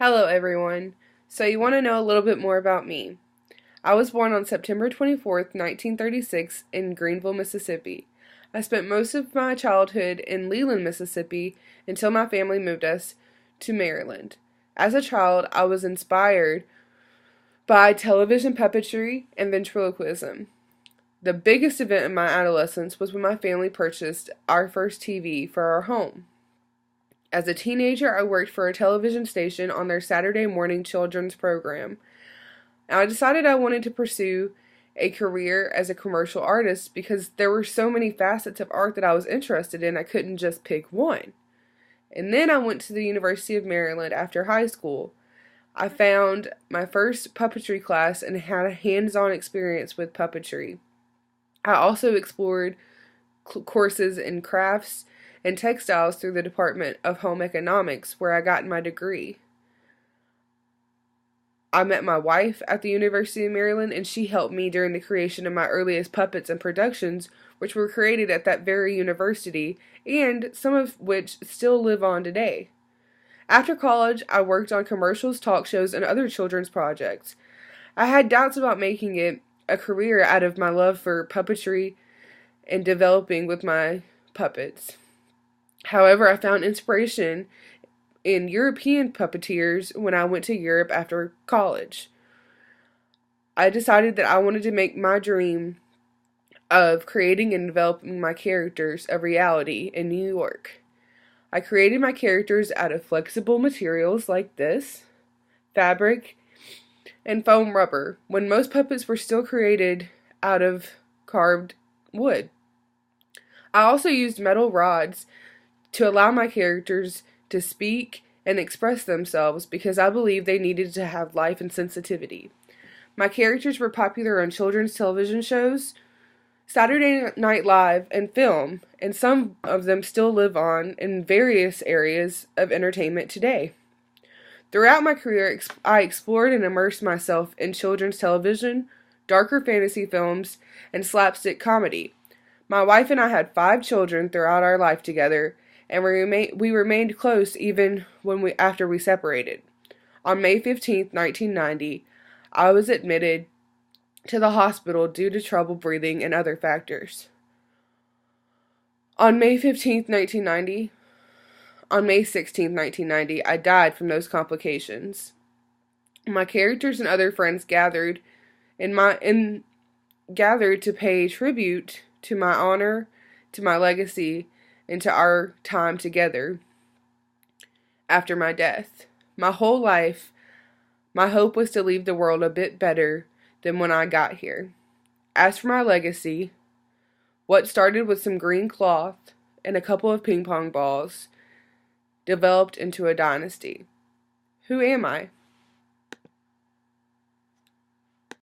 Hello, everyone. So, you want to know a little bit more about me? I was born on September 24th, 1936, in Greenville, Mississippi. I spent most of my childhood in Leland, Mississippi, until my family moved us to Maryland. As a child, I was inspired by television puppetry and ventriloquism. The biggest event in my adolescence was when my family purchased our first TV for our home. As a teenager, I worked for a television station on their Saturday morning children's program. And I decided I wanted to pursue a career as a commercial artist because there were so many facets of art that I was interested in, I couldn't just pick one. And then I went to the University of Maryland after high school. I found my first puppetry class and had a hands-on experience with puppetry. I also explored courses in crafts and textiles through the Department of Home Economics, where I got my degree. I met my wife at the University of Maryland, and she helped me during the creation of my earliest puppets and productions, which were created at that very university, and some of which still live on today. After college, I worked on commercials, talk shows, and other children's projects. I had doubts about making it a career out of my love for puppetry and developing with my puppets. However, I found inspiration in European puppeteers when I went to Europe after college. I decided that I wanted to make my dream of creating and developing my characters a reality in New York. I created my characters out of flexible materials like this, fabric, and foam rubber, when most puppets were still created out of carved wood. I also used metal rods to allow my characters to speak and express themselves because I believed they needed to have life and sensitivity. My characters were popular on children's television shows, Saturday Night Live, and film, and some of them still live on in various areas of entertainment today. Throughout my career, I explored and immersed myself in children's television, darker fantasy films, and slapstick comedy. My wife and I had 5 children throughout our life together, and we remained close even after we separated. On May 15, 1990, I was admitted to the hospital due to trouble breathing and other factors. On May 16, 1990, I died from those complications. My characters and other friends gathered to pay tribute to my honor, to my legacy, and to our time together after my death. My whole life, my hope was to leave the world a bit better than when I got here. As for my legacy, what started with some green cloth and a couple of ping pong balls developed into a dynasty. Who am I?